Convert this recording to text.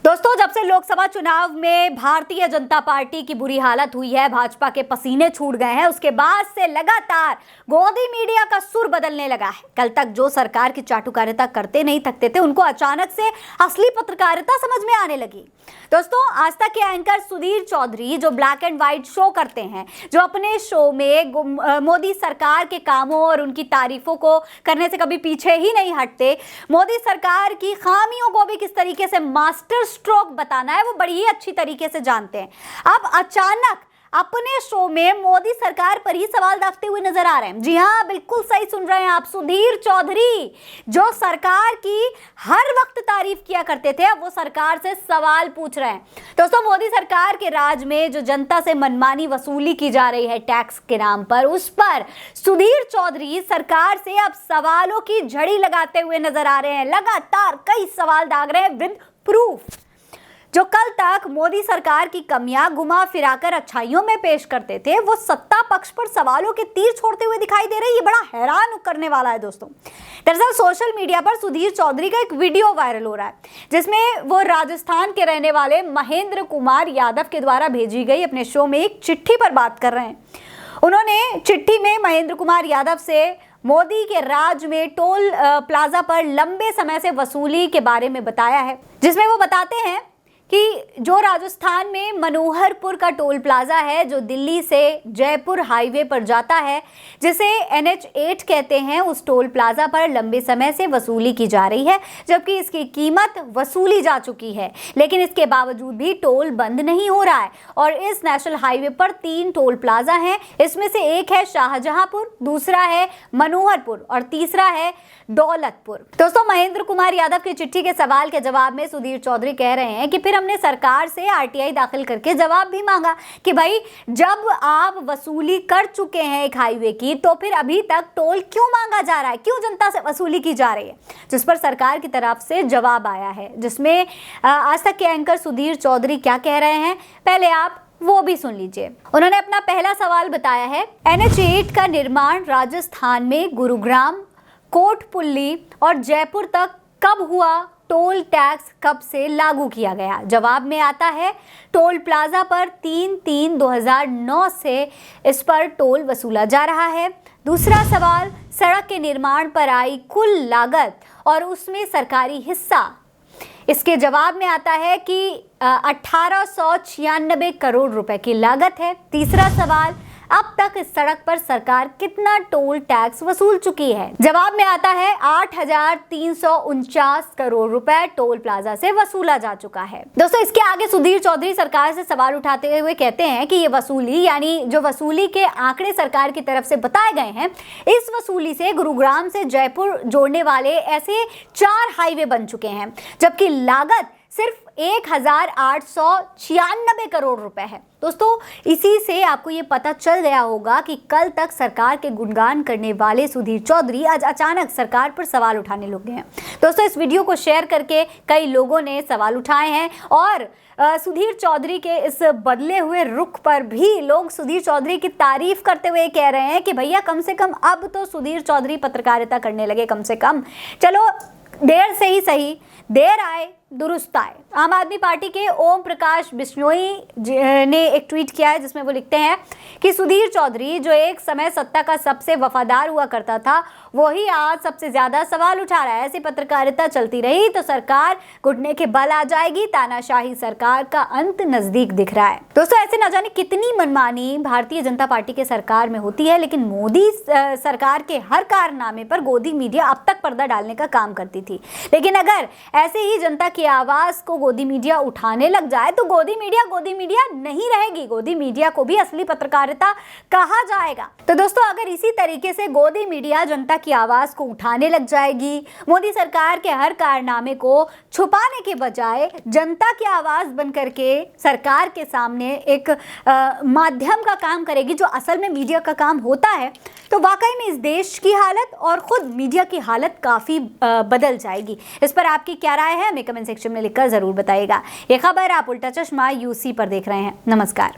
दोस्तों, जब से लोकसभा चुनाव में भारतीय जनता पार्टी की बुरी हालत हुई है, भाजपा के पसीने छूट गए हैं, उसके बाद से लगातार गोदी मीडिया का सुर बदलने लगा है। कल तक जो सरकार की चाटुकारिता करते नहीं थकते थे, उनको अचानक से असली पत्रकारिता समझ में आने लगी। दोस्तों, आज तक के एंकर सुधीर चौधरी जो ब्लैक एंड व्हाइट शो करते हैं, जो अपने शो में मोदी सरकार के कामों और उनकी तारीफों को करने से कभी पीछे ही नहीं हटते, मोदी सरकार की खामियों को भी किस तरीके से मास्टर स्ट्रोक बताना है वो बड़ी ही अच्छी तरीके से जानते हैं। अब अचानक अपने शो में मोदी सरकार पर ही सवाल दागते हुए नजर आ रहे हैं। जी हां, बिल्कुल सही सुन रहे हैं आप। सुधीर चौधरी जो सरकार की हर वक्त तारीफ किया करते थे, अब वो सरकार से सवाल पूछ रहे हैं। दोस्तों, मोदी सरकार के राज में जो जनता से मनमानी वसूली की जा रही है टैक्स के नाम पर, उस पर सुधीर चौधरी सरकार से अब सवालों की झड़ी लगाते हुए नजर आ रहे हैं। लगातार कई सवाल दाग रहे हैं विद प्रूफ। जो कल तक मोदी सरकार की कमियां घुमा फिराकर अच्छाइयों में पेश करते थे, वो सत्ता पक्ष पर सवालों के तीर छोड़ते हुए दिखाई दे रहे हैं। ये बड़ा हैरान करने वाला है दोस्तों। दरअसल सोशल मीडिया पर सुधीर चौधरी का एक वीडियो वायरल हो रहा है, जिसमें वो राजस्थान के रहने वाले महेंद्र कुमार यादव के द्वारा भेजी गई अपने शो में एक चिट्ठी पर बात कर रहे हैं। उन्होंने चिट्ठी में महेंद्र कुमार यादव से मोदी के राज में टोल प्लाजा पर लंबे समय से वसूली के बारे में बताया है, जिसमें वो बताते हैं कि जो राजस्थान में मनोहरपुर का टोल प्लाजा है, जो दिल्ली से जयपुर हाईवे पर जाता है, जिसे NH8 कहते हैं, उस टोल प्लाजा पर लंबे समय से वसूली की जा रही है, जबकि इसकी कीमत वसूली जा चुकी है। लेकिन इसके बावजूद भी टोल बंद नहीं हो रहा है। और इस नेशनल हाईवे पर 3 टोल प्लाजा हैं। इसमें से एक है शाहजहांपुर, दूसरा है मनोहरपुर और तीसरा है दौलतपुर। दोस्तों, महेंद्र कुमार यादव की चिट्ठी के सवाल के जवाब में सुधीर चौधरी कह रहे हैं कि फिर हमने सरकार से RTI दाखिल करके जवाब भी मांगा कि भाई, जब आप वसूली कर चुके हैं एक हाईवे की, तो फिर अभी तक टोल क्यों मांगा जा रहा है, क्यों जनता से वसूली की जा रही है। जिस पर सरकार की तरफ से जवाब आया है, जिसमें आज तक के एंकर सुधीर चौधरी क्या कह रहे हैं, पहले आप वो भी सुन लीजिए। उन्होंने अपना पहला सवाल बताया है, NH8 का निर्माण राजस्थान में गुरुग्राम, कोटपुल्ली और जयपुर तक कब हुआ, टोल टैक्स कब से लागू किया गया। जवाब में आता है, टोल प्लाजा पर 3/3/2009 से इस पर टोल वसूला जा रहा है। दूसरा सवाल, सड़क के निर्माण पर आई कुल लागत और उसमें सरकारी हिस्सा। इसके जवाब में आता है कि 1896 करोड़ रुपए की लागत है। तीसरा सवाल, अब तक इस सड़क पर सरकार कितना टोल टैक्स वसूल चुकी है। जवाब में आता है 8,349 करोड़ रुपए टोल प्लाजा से वसूला जा चुका है। दोस्तों, इसके आगे सुधीर चौधरी सरकार से सवाल उठाते हुए कहते हैं कि ये वसूली, यानी जो वसूली के आंकड़े सरकार की तरफ से बताए गए हैं, इस वसूली से गुरुग्राम से जयपुर जोड़ने वाले ऐसे 4 हाईवे बन चुके हैं, जबकि लागत सिर्फ 1,896 करोड़ रुपए है। दोस्तों, इसी से आपको ये पता चल गया होगा कि कल तक सरकार के गुणगान करने वाले सुधीर चौधरी आज अचानक सरकार पर सवाल उठाने लगे हैं। दोस्तों, इस वीडियो को शेयर करके कई लोगों ने सवाल उठाए हैं और सुधीर चौधरी के इस बदले हुए रुख पर भी लोग सुधीर चौधरी की तारीफ करते हुए कह रहे हैं कि भैया, कम से कम अब तो सुधीर चौधरी पत्रकारिता करने लगे। कम से कम चलो, देर से ही सही, देर आए दुरुस्त आए। आम आदमी पार्टी के ओम प्रकाश बिश्नोई ने एक ट्वीट किया है, जिसमें वो लिखते हैं कि सुधीर चौधरी जो एक समय सत्ता का सबसे वफादार हुआ करता था, वही आज सबसे ज्यादा सवाल उठा रहा है। ऐसी पत्रकारिता चलती रही तो सरकार घुटने के बल आ जाएगी। तानाशाही सरकार का अंत नजदीक दिख रहा है। दोस्तों, ऐसे न जाने कितनी मनमानी भारतीय जनता पार्टी के सरकार में होती है, लेकिन मोदी सरकार के हर कारनामे पर गोदी मीडिया अब तक पर्दा डालने का काम करती थी। लेकिन अगर ऐसे ही जनता की आवाज को गोदी मीडिया उठाने लग जाए तो गोदी मीडिया नहीं रहेगी। गोदी मीडिया को भी असली पत्रकारिता कहा जाएगा। तो दोस्तों, अगर इसी तरीके से गोदी मीडिया जनता की आवाज को उठाने लग जाएगी, मोदी सरकार के हर कारनामे को छुपाने के बजाय जनता की आवाज बनकर के सरकार के सामने एक माध्यम का काम करेगी, जो असल में मीडिया का काम होता है, तो वाकई में इस देश की हालत और खुद मीडिया की हालत काफी बदल जाएगी। इस पर आपकी क्या राय है, हमें कमेंट सेक्शन में लिखकर जरूर बताइएगा। ये खबर आप उल्टा चश्मा UC पर देख रहे हैं। नमस्कार।